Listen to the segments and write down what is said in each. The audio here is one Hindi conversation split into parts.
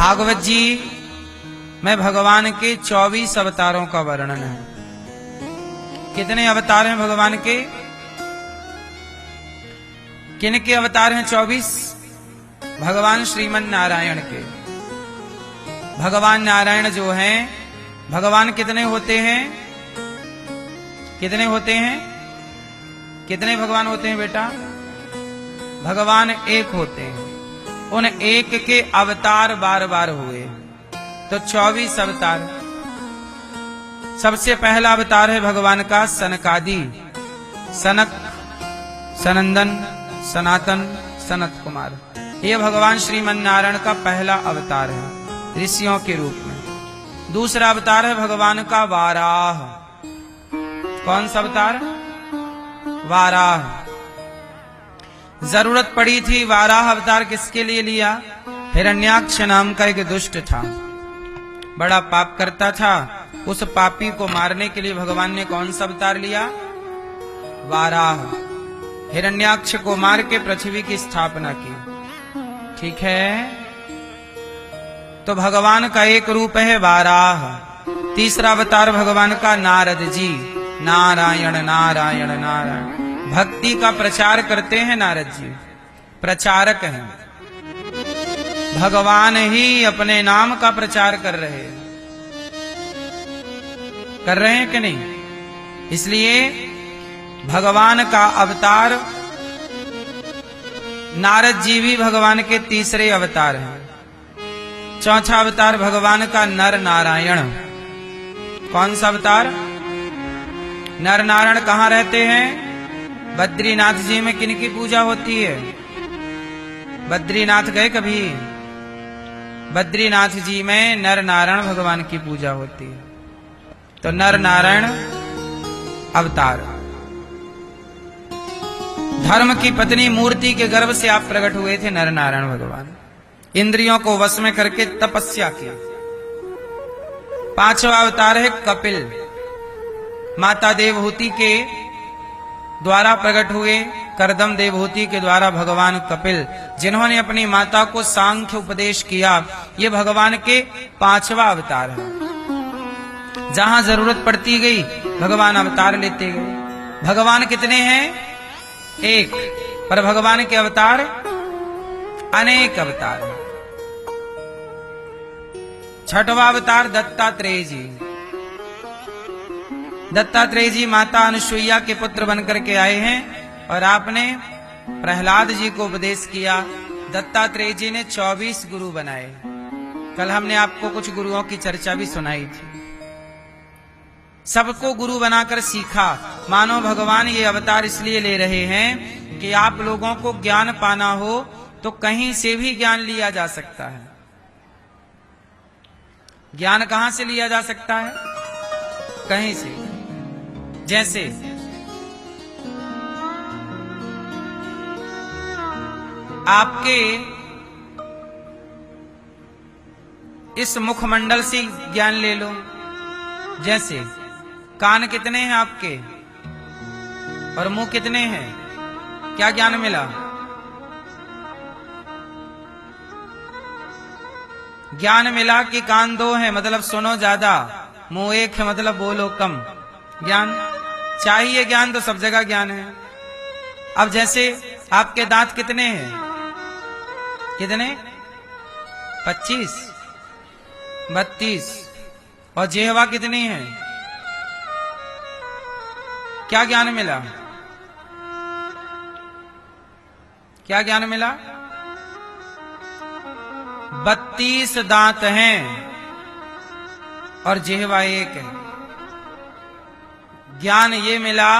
भागवत जी में भगवान के 24 अवतारों का वर्णन है। कितने अवतार हैं भगवान के? किन के अवतार हैं 24? भगवान श्रीमन नारायण के। भगवान नारायण जो हैं, भगवान कितने होते हैं? कितने होते हैं? कितने भगवान होते हैं बेटा? भगवान एक होते हैं। उन एक के अवतार बार बार हुए तो 24 अवतार। सबसे पहला अवतार है भगवान का सनकादि, सनक, सनंदन, सनातन, सनत कुमार। यह भगवान श्रीमन नारायण का पहला अवतार है ऋषियों के रूप में। दूसरा अवतार है भगवान का वाराह। कौन सा अवतार? वाराह। जरूरत पड़ी थी वाराह अवतार किसके लिए लिया? हिरण्याक्ष नाम का एक दुष्ट था, बड़ा पाप करता था। उस पापी को मारने के लिए भगवान ने कौन सा अवतार लिया? वाराह। हिरण्याक्ष को मार के पृथ्वी की स्थापना की। ठीक है, तो भगवान का एक रूप है वाराह। तीसरा अवतार भगवान का नारद जी। नारायण नारायण नारायण। भक्ति का प्रचार करते हैं नारद जी, प्रचारक हैं। भगवान ही अपने नाम का प्रचार कर रहे हैं कि नहीं? इसलिए भगवान का अवतार नारद जी भी भगवान के तीसरे अवतार हैं। चौथा अवतार भगवान का नर नारायण। कौन सा अवतार? नर नारायण कहाँ रहते हैं? बद्रीनाथ जी में किनकी पूजा होती है? बद्रीनाथ गए कभी? बद्रीनाथ जी में नर नारायण भगवान की पूजा होती है। तो नर नारायण अवतार। धर्म की पत्नी मूर्ति के गर्भ से आप प्रकट हुए थे नर नारायण भगवान। इंद्रियों को वश में करके तपस्या की। पांचवा अवतार है कपिल। माता देवहूति के द्वारा प्रकट हुए, करदम देवहूति के द्वारा भगवान कपिल, जिन्होंने अपनी माता को सांख्य उपदेश किया। ये भगवान के पांचवा अवतार है। जहां जरूरत पड़ती गई भगवान अवतार लेते गए। भगवान कितने हैं? एक, पर भगवान के अवतार अनेक अवतार हैं। छठवां अवतार दत्तात्रेय जी। दत्तात्रेय जी माता अनुसुईया के पुत्र बनकर के आए हैं और आपने प्रहलाद जी को उपदेश किया। दत्तात्रेय जी ने 24 गुरु बनाए। कल हमने आपको कुछ गुरुओं की चर्चा भी सुनाई थी। सबको गुरु बनाकर सीखा। मानो भगवान ये अवतार इसलिए ले रहे हैं कि आप लोगों को ज्ञान पाना हो तो कहीं से भी ज्ञान लिया जा सकता है। ज्ञान कहां से लिया जा सकता है? कहीं से। जैसे आपके इस मुखमंडल से ज्ञान ले लो। जैसे कान कितने हैं आपके और मुंह कितने हैं? क्या ज्ञान मिला? ज्ञान मिला कि कान 2 हैं मतलब सुनो ज्यादा, मुंह 1 है मतलब बोलो कम। ज्ञान चाहिए, ज्ञान तो सब जगह ज्ञान है। अब जैसे आपके दांत कितने हैं? कितने? 25, 32। और जिह्वा कितनी है? क्या ज्ञान मिला? क्या ज्ञान मिला? 32 दांत हैं और जिह्वा 1 है। ज्ञान ये मिला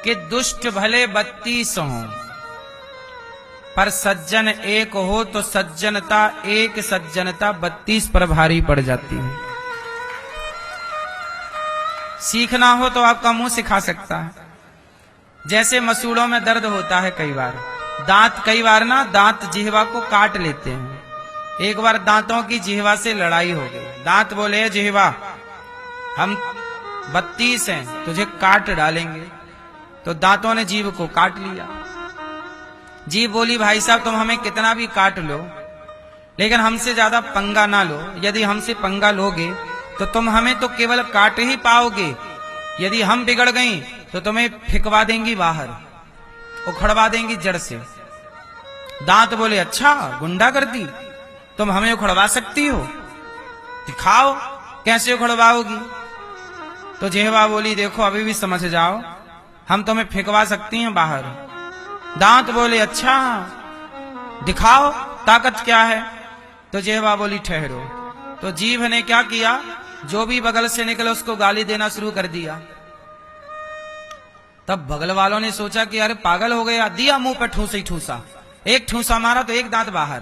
कि दुष्ट भले 32 हों पर सज्जन एक हो तो सज्जनता एक, सज्जनता 32 पर भारी पड़ जाती है। सीखना हो तो आपका मुंह सिखा सकता है। जैसे मसूड़ों में दर्द होता है कई बार, दांत कई बार ना दांत जिह्वा को काट लेते हैं। एक बार दांतों की जिह्वा से लड़ाई हो गई। दांत बोले जिह्वा हम 32 हैं, तुझे काट डालेंगे। तो दांतों ने जीभ को काट लिया। जीभ बोली भाई साहब तुम हमें कितना भी काट लो लेकिन हमसे ज्यादा पंगा ना लो। यदि हमसे पंगा लोगे तो तुम हमें तो केवल काट ही पाओगे, यदि हम बिगड़ गई तो तुम्हें फिकवा देंगी बाहर, उखड़वा देंगी जड़ से। दांत बोले, अच्छा गुंडागर्दी, तुम हमें उखड़वा सकती हो, दिखाओ कैसे उखड़वाओगी। तो जिह्वा बोली, देखो अभी भी समझ जाओ, हम तुम्हें फेंकवा सकती हैं बाहर। दांत बोले, अच्छा दिखाओ ताकत क्या है। तो जिह्वा बोली, ठहरो। तो जीभ ने क्या किया, जो भी बगल से निकले उसको गाली देना शुरू कर दिया। तब बगल वालों ने सोचा कि अरे पागल हो गया, दिया मुंह पे ठूसा ही ठूसा, एक ठूसा मारा तो एक दांत बाहर।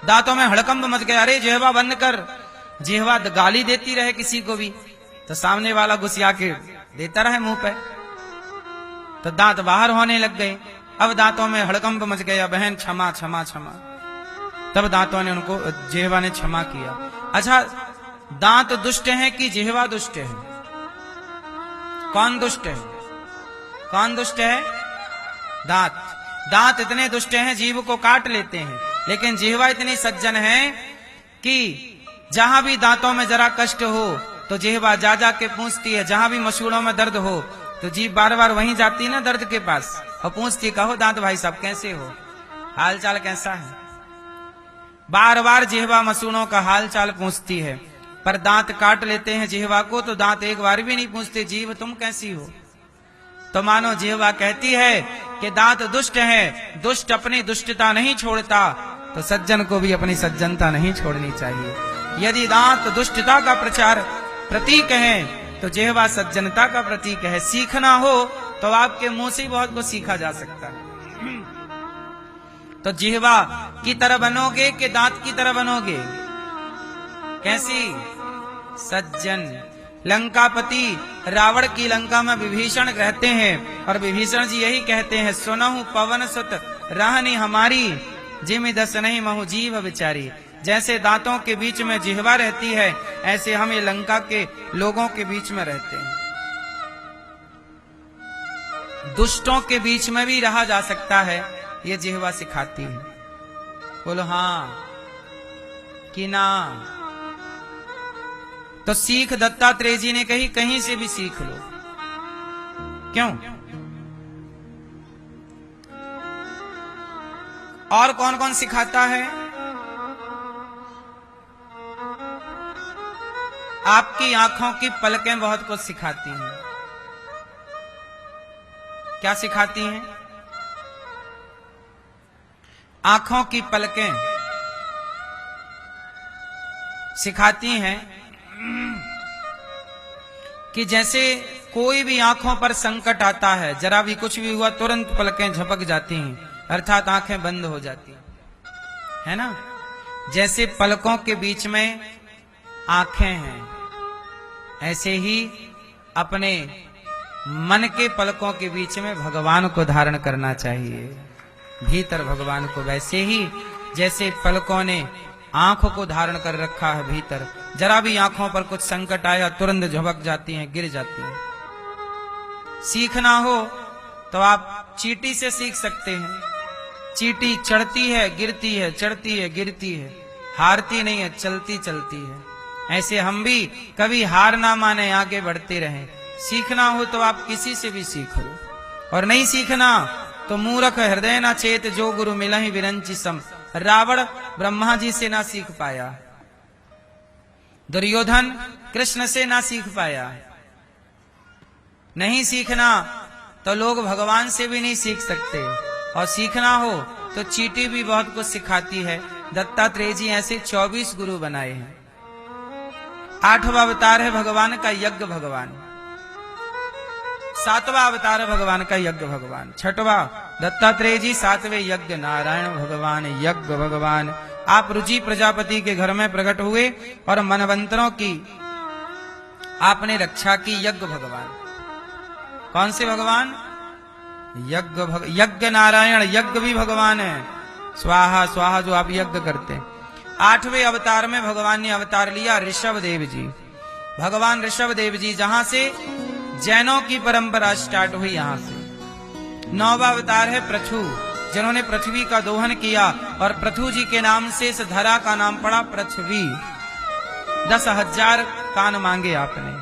दांतों में हड़कंप मच गया, अरे जिह्वा बंद कर। जिह्वा गाली देती रहे किसी को भी, तो सामने वाला गुस्सा के देता रहे मुंह पे, तो दांत बाहर होने लग गए। अब दांतों में हड़कंप मच गया, बहन क्षमा क्षमा क्षमा। तब दांतों ने उनको, जिह्वा ने क्षमा किया। अच्छा, दांत दुष्ट है कि जिह्वा दुष्ट है? कौन दुष्ट है? कौन दुष्ट है? दांत। दांत इतने दुष्ट हैं, जीभ को काट लेते हैं, लेकिन जिह्वा इतनी सज्जन है कि जहां भी दांतों में जरा कष्ट हो तो जिह्वा जा जा के पूछती है। जहां भी मसूड़ों में दर्द हो तो जीभ बार बार वहीं जाती है ना दर्द के पास, और पूछती, कहो दांत भाई साहब कैसे हो, हाल चाल कैसा है। बार बार जिह्वा मसूड़ों का हाल चाल पूछती है, पर दांत काट लेते हैं जिह्वा को, तो दांत एक बार भी नहीं पूछते, जीभ तुम कैसी हो। तो मानो जिह्वा कहती है कि दांत दुष्ट है, दुष्ट अपनी दुष्टता नहीं छोड़ता, तो सज्जन को भी अपनी सज्जनता नहीं छोड़नी चाहिए। यदि दांत दुष्टता का प्रतीक है तो जिह्वा सज्जनता का प्रतीक है। सीखना हो तो आपके मुंह से बहुत कुछ सीखा जा सकता है। तो जिह्वा की तरह बनोगे कि दांत की तरह बनोगे? कैसी? सज्जन। लंकापति रावण की लंका में विभीषण रहते हैं, और विभीषण जी यही कहते हैं, सुनहु पवन सुत रहनी हमारी, जिमि दस नहीं महु जीव विचारी। जैसे दांतों के बीच में जिह्वा रहती है, ऐसे हम ये लंका के लोगों के बीच में रहते हैं। दुष्टों के बीच में भी रहा जा सकता है, ये जिह्वा सिखाती है। बोलो हाँ कि ना? तो सीख दत्तात्रेय जी ने कही, कहीं से भी सीख लो। क्यों? और कौन कौन सिखाता है? आपकी आंखों की पलकें बहुत कुछ सिखाती हैं। क्या सिखाती हैं? आंखों की पलकें सिखाती हैं कि जैसे कोई भी आंखों पर संकट आता है, जरा भी कुछ भी हुआ तुरंत पलकें झपक जाती हैं, अर्थात आंखें बंद हो जाती है ना। जैसे पलकों के बीच में आंखें हैं, ऐसे ही अपने मन के पलकों के बीच में भगवान को धारण करना चाहिए, भीतर भगवान को। वैसे ही जैसे पलकों ने आंखों को धारण कर रखा है भीतर, जरा भी आंखों पर कुछ संकट आया तुरंत झपक जाती हैं, गिर जाती हैं। सीखना हो तो आप चींटी से सीख सकते हैं। चींटी चढ़ती है गिरती है, चढ़ती है गिरती है, हारती नहीं है, चलती चलती है। ऐसे हम भी कभी हार ना माने, आगे बढ़ते रहें। सीखना हो तो आप किसी से भी सीख लो, और नहीं सीखना तो मूर्ख हृदय ना चेत, जो गुरु मिलहि विरंचि सम। रावण ब्रह्मा जी से ना सीख पाया, दुर्योधन कृष्ण से ना सीख पाया। नहीं सीखना तो लोग भगवान से भी नहीं सीख सकते, और सीखना हो तो चींटी भी बहुत कुछ सिखाती है। दत्तात्रेय जी ऐसे 24 गुरु बनाए हैं। 8वां अवतार है भगवान का यज्ञ भगवान, 7वां अवतार है भगवान का यज्ञ भगवान, 6वां दत्तात्रेय जी, 7वें यज्ञ नारायण भगवान यज्ञ भगवान। आप रुचि प्रजापति के घर में प्रकट हुए और मनवंतरों की आपने रक्षा की। यज्ञ भगवान कौन से भगवान? यज्ञ नारायण, यज्ञ भी भगवान है। स्वाहा स्वाहा जो आप यज्ञ करते हैं। 8वें अवतार में भगवान ने अवतार लिया ऋषभ देव जी। भगवान ऋषभ देव जी जहां से जैनों की परंपरा स्टार्ट हुई, यहां से। 9वां अवतार है पृथु, जिन्होंने पृथ्वी का दोहन किया और पृथु जी के नाम से इस धरा का नाम पड़ा पृथ्वी। 10,000 कान मांगे आपने।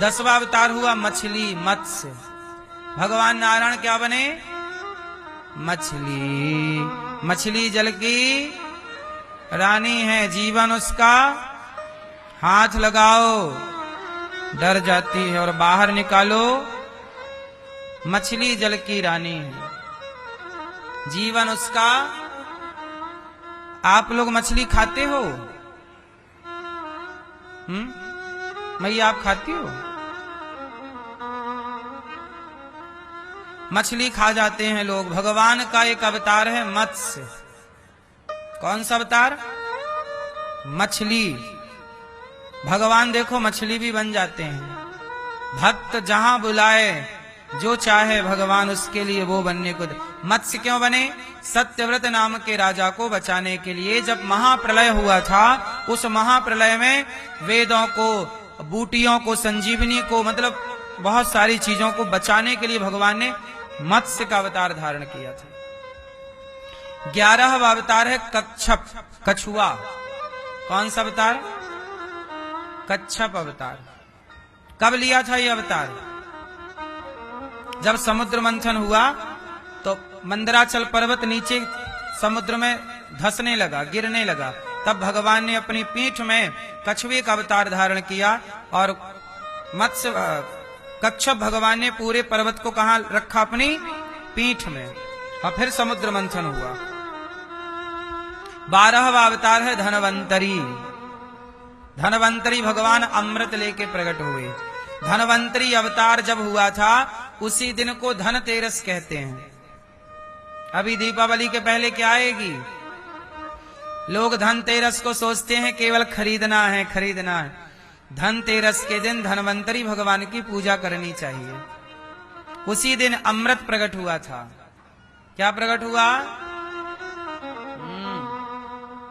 10वां अवतार हुआ मछली, मत्स्य। भगवान नारायण क्या बने? मछली। मछली जल की रानी है, जीवन उसका हाथ लगाओ डर जाती है और बाहर निकालो। मछली जल की रानी है, जीवन उसका। आप लोग मछली खाते हो? मैया आप खाती हो? मछली खा जाते हैं लोग। भगवान का एक अवतार है मत्स्य। कौन सा अवतार? मछली। भगवान देखो मछली भी बन जाते हैं। भक्त जहां बुलाए जो चाहे भगवान उसके लिए वो बनने को। मत्स्य क्यों बने? सत्यव्रत नाम के राजा को बचाने के लिए। जब महाप्रलय हुआ था, उस महाप्रलय में वेदों को, बूटियों को, संजीवनी को, मतलब बहुत सारी चीजों को बचाने के लिए भगवान ने मत्स्य का अवतार धारण किया था। 11वां अवतार है कच्छप, कछुआ। कौन सा अवतार? कच्छप अवतार। कब लिया था यह अवतार? जब समुद्र मंथन हुआ तो मंदराचल पर्वत नीचे समुद्र में धंसने लगा, गिरने लगा। तब भगवान ने अपनी पीठ में कछुए का अवतार धारण किया और मत्स्य कच्छप भगवान ने पूरे पर्वत को कहां रखा? अपनी पीठ में। और फिर समुद्र मंथन हुआ। 12वां अवतार है धनवंतरी। धनवंतरी भगवान अमृत लेके प्रकट हुए। धनवंतरी अवतार जब हुआ था उसी दिन को धनतेरस कहते हैं। अभी दीपावली के पहले क्या आएगी? लोग धनतेरस को सोचते हैं केवल खरीदना है, खरीदना है। धनतेरस के दिन धनवंतरी भगवान की पूजा करनी चाहिए। उसी दिन अमृत प्रकट हुआ था। क्या प्रकट हुआ?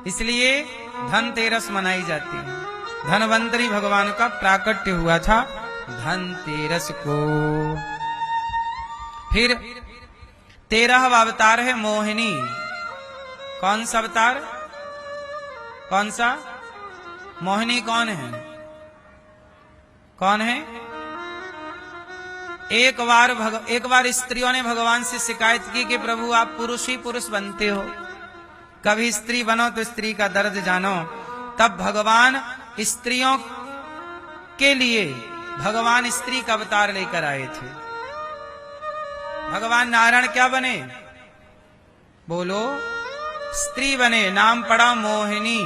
इसलिए धनतेरस मनाई जाती है। धनवंतरी भगवान का प्राकट्य हुआ था धनतेरस को। फिर 13वां अवतार है मोहिनी। कौन सा अवतार? कौन सा? मोहिनी कौन है? कौन है? एक बार स्त्रियों ने भगवान से शिकायत की कि प्रभु आप पुरुष ही पुरुष बनते हो, कभी स्त्री बनो तो स्त्री का दर्द जानो। तब भगवान स्त्रियों के लिए भगवान स्त्री का अवतार लेकर आए थे। भगवान नारायण क्या बने? बोलो, स्त्री बने। नाम पड़ा मोहिनी।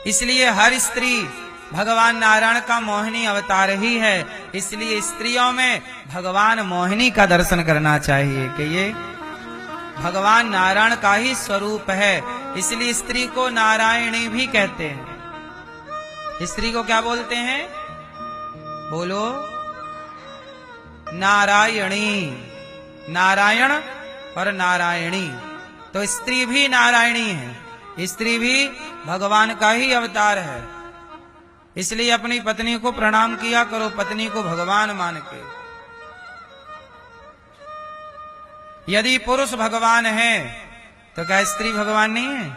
इसलिए हर स्त्री भगवान नारायण का मोहिनी अवतार ही है। इसलिए स्त्रियों में भगवान मोहिनी का दर्शन करना चाहिए कि ये भगवान नारायण का ही स्वरूप है। इसलिए स्त्री को नारायणी भी कहते हैं। स्त्री को क्या बोलते हैं? बोलो, नारायणी। नारायण और नारायणी, तो स्त्री भी नारायणी है। स्त्री भी भगवान का ही अवतार है। इसलिए अपनी पत्नी को प्रणाम किया करो, पत्नी को भगवान मान के। यदि पुरुष भगवान है तो क्या स्त्री भगवान नहीं है?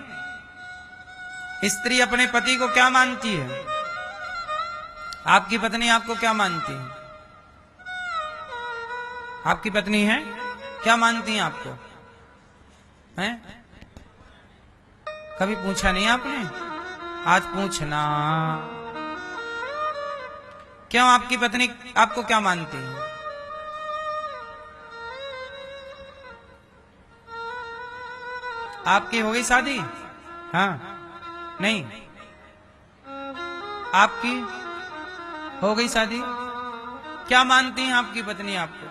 स्त्री अपने पति को क्या मानती है? आपकी पत्नी आपको क्या मानती है? आपकी पत्नी है, क्या मानती हैं आपको? हैं? कभी पूछा नहीं आपने? आज पूछना। क्यों आपकी पत्नी आपको क्या मानती है? आपकी हो गई शादी? हाँ, नहीं। आपकी हो गई शादी? क्या मानती हैं आपकी पत्नी आपको?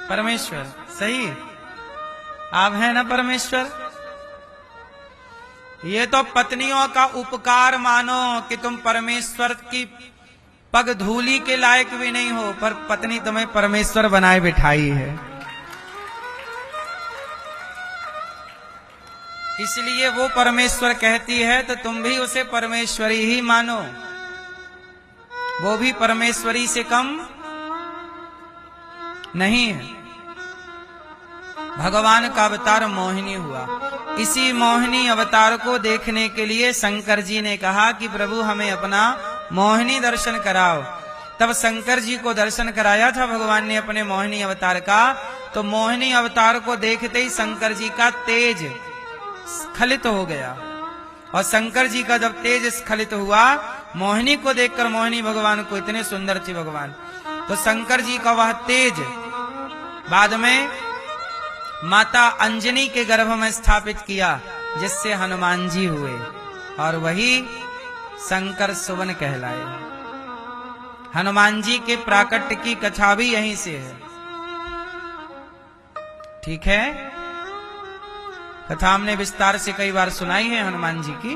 परमेश्वर। सही, आप हैं ना परमेश्वर। ये तो पत्नियों का उपकार मानो कि तुम परमेश्वर की पग धूली के लायक भी नहीं हो, पर पत्नी तुम्हें परमेश्वर बनाए बिठाई है। इसलिए वो परमेश्वर कहती है तो तुम भी उसे परमेश्वरी ही मानो। वो भी परमेश्वरी से कम नहीं है। भगवान का अवतार मोहिनी हुआ। इसी मोहिनी अवतार को देखने के लिए शंकर जी ने कहा कि प्रभु हमें अपना मोहिनी दर्शन कराओ। तब शंकर जी को दर्शन कराया था भगवान ने अपने मोहिनी अवतार का। तो मोहिनी अवतार को देखते ही शंकर जी का तेज स्खलित हो गया। और शंकर जी का जब तेज स्खलित हुआ, मोहिनी को देखकर, मोहिनी भगवान को इतने सुंदर थी भगवान, तो शंकर जी का वह तेज बाद में माता अंजनी के गर्भ में स्थापित किया, जिससे हनुमान जी हुए, और वही शंकर सुवन कहलाए। हनुमान जी के प्राकट्य की कथा भी यहीं से है। ठीक है, कथा हमने विस्तार से कई बार सुनाई है हनुमान जी की।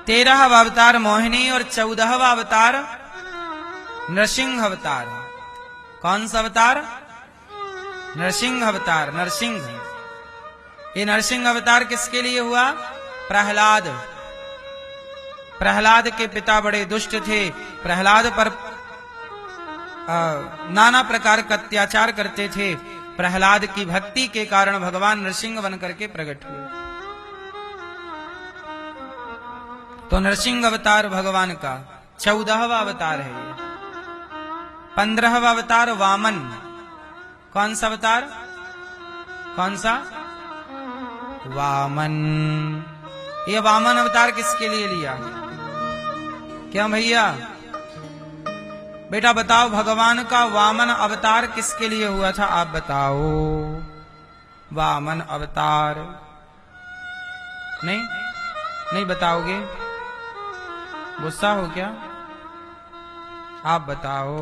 13वां अवतार मोहिनी और 14वां अवतार नरसिंह अवतार। कौन सा अवतार? नरसिंह अवतार। नरसिंह, ये नरसिंह अवतार किसके लिए हुआ? प्रहलाद। प्रहलाद के पिता बड़े दुष्ट थे, प्रहलाद पर नाना प्रकार का अत्याचार करते थे। प्रहलाद की भक्ति के कारण भगवान नरसिंह बन करके प्रकट हुए। तो नरसिंह अवतार भगवान का 14वां अवतार है ये। 15वां अवतार वामन। कौन सा अवतार? कौन सा? वामन। ये वामन अवतार किसके लिए लिया? क्या भैया बेटा बताओ, भगवान का वामन अवतार किसके लिए हुआ था? आप बताओ। वामन अवतार नहीं बताओगे? गुस्सा हो क्या? आप बताओ।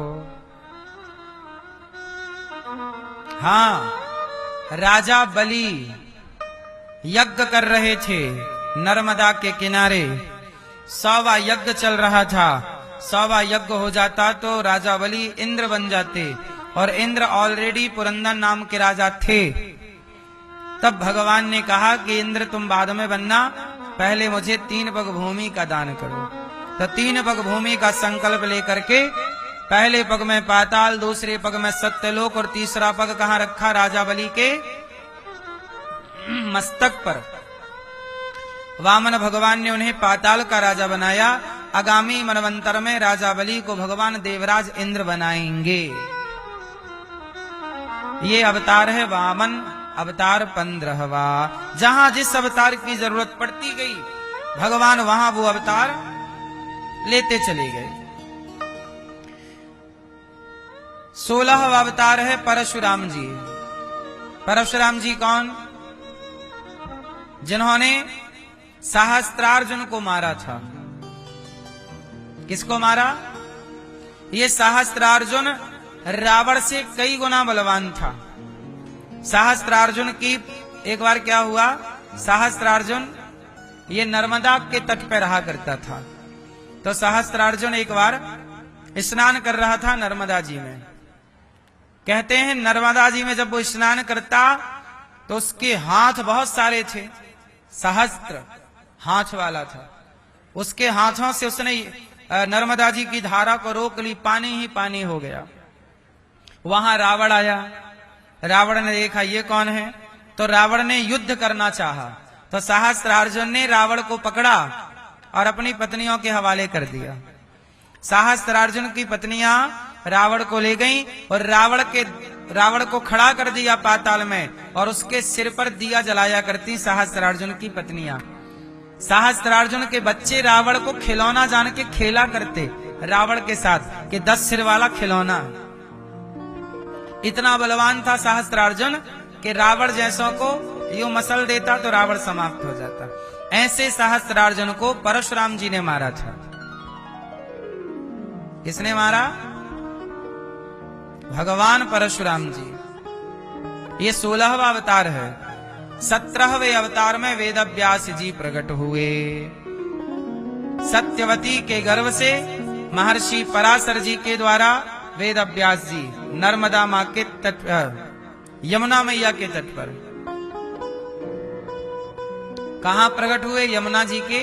हाँ, राजा बलि यज्ञ कर रहे थे नर्मदा के किनारे। 100वां यज्ञ चल रहा था। 100वां यज्ञ हो जाता तो राजा बलि इंद्र बन जाते, और इंद्र ऑलरेडी पुरंदर नाम के राजा थे। तब भगवान ने कहा कि इंद्र तुम बाद में बनना, पहले मुझे 3 पग भूमि का दान करो। तो 3 पग भूमि का संकल्प लेकर के पहले पग में पाताल, दूसरे पग में सत्यलोक, और तीसरा पग कहाँ रखा? राजा बलि के मस्तक पर। वामन भगवान ने उन्हें पाताल का राजा बनाया। आगामी मनवंतर में राजा बलि को भगवान देवराज इंद्र बनाएंगे। ये अवतार है वामन अवतार 15वां। जहां जिस अवतार की जरूरत पड़ती गई, भगवान वहां वो अवतार लेते चले गए। 16वां अवतार है परशुराम जी। परशुराम जी कौन? जिन्होंने सहस्त्रार्जुन को मारा था। किसको मारा? ये सहस्त्रार्जुन रावण से कई गुना बलवान था। सहस्त्रार्जुन की एक बार क्या हुआ, सहस्त्रार्जुन ये नर्मदा के तट पर रहा करता था। तो सहस्त्रार्जुन एक बार स्नान कर रहा था नर्मदा जी में। कहते हैं नर्मदा जी में जब वो स्नान करता तो उसके हाथ बहुत सारे थे, सहस्त्र हाथ वाला था। उसके हाथों से उसने नर्मदा जी की धारा को रोक ली, पानी ही पानी हो गया। वहां रावण आया। रावण ने देखा ये कौन है, तो रावण ने युद्ध करना चाहा। तो सहस्त्रार्जुन ने रावण को पकड़ा और अपनी पत्नियों के हवाले कर दिया। सहस्त्रार्जुन की पत्नियां रावण को ले गईं और रावण को खड़ा कर दिया पाताल में, और उसके सिर पर दिया जलाया करती सहस्त्रार्जुन की पत्नियां। सहस्त्रार्जुन के बच्चे रावण को खिलौना जान के खेला करते रावण के साथ कि 10 सिर वाला खिलौना। इतना बलवान था सहस्त्रार्जुन कि रावण जैसों को यूं मसल देता तो रावण समाप्त हो जाता। ऐसे सहस्त्रार्जुन को परशुराम जी ने मारा था। किसने मारा? भगवान परशुराम जी। ये 16वां अवतार है। 17वें अवतार में वेद व्यास जी प्रकट हुए। सत्यवती के गर्भ से महर्षि पराशर जी के द्वारा वेद व्यास जी नर्मदा मां के तट पर, यमुना मैया के तट पर कहां प्रकट हुए? यमुना जी के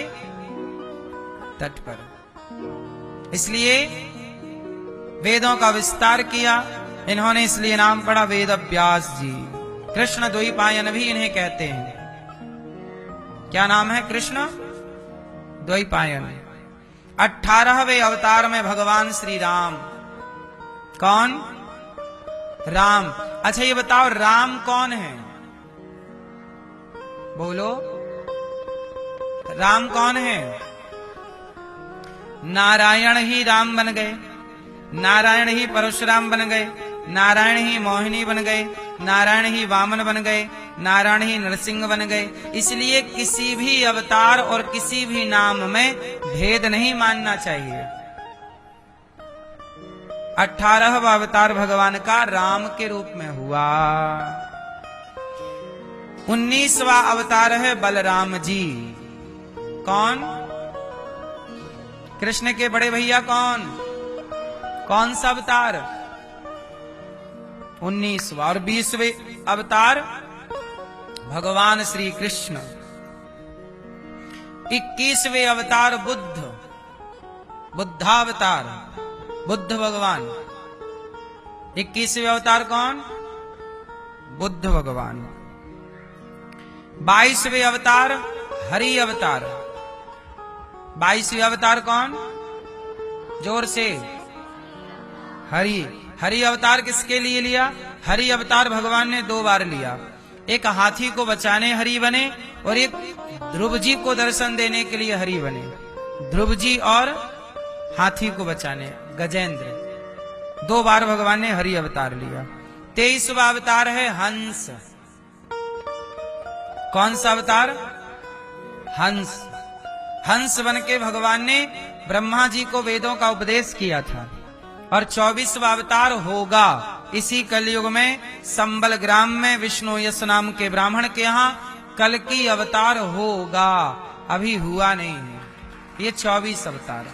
तट पर। इसलिए वेदों का विस्तार किया, इन्होंने इसलिए नाम पड़ा वेद व्यास जी। कृष्ण द्वैपायन भी इन्हें कहते हैं। क्या नाम है? कृष्ण द्वैपायन। 18वें अवतार में भगवान श्री राम। कौन? राम। अच्छा ये बताओ राम कौन है? बोलो, राम कौन है? नारायण ही राम बन गए, नारायण ही परशुराम बन गए, नारायण ही मोहिनी बन गए, नारायण ही वामन बन गए, नारायण ही नरसिंह बन गए। इसलिए किसी भी अवतार और किसी भी नाम में भेद नहीं मानना चाहिए। 18वां अवतार भगवान का राम के रूप में हुआ। 19वां अवतार है बलराम जी। कौन? कृष्ण के बड़े भैया कौन? कौन सा अवतार? 19वां। और 20वें अवतार भगवान श्री कृष्ण। 21वें अवतार बुद्ध, बुद्धावतार, बुद्ध भगवान। 21वें अवतार कौन? बुद्ध भगवान। 22वें अवतार हरि अवतार। 22वें अवतार कौन? जोर से। हरि। हरि अवतार किसके लिए लिया? हरि अवतार भगवान ने 2 बार लिया। एक हाथी को बचाने हरि बने और एक ध्रुव जी को दर्शन देने के लिए हरि बने। ध्रुव जी और हाथी को बचाने गजेंद्र। 2 बार भगवान ने हरि अवतार लिया। 23वां अवतार है हंस। कौन सा अवतार? हंस। हंस बन के भगवान ने ब्रह्मा जी को वेदों का उपदेश किया था। और 24वां अवतार होगा इसी कलयुग में संबल ग्राम में विष्णु यश नाम के ब्राह्मण के यहाँ कल की अवतार होगा, अभी हुआ नहीं है। ये 24 अवतार,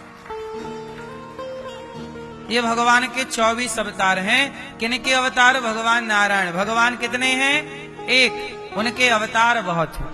ये भगवान के 24 अवतार हैं। किनके अवतार? भगवान नारायण। भगवान कितने हैं? एक। उनके अवतार बहुत हैं।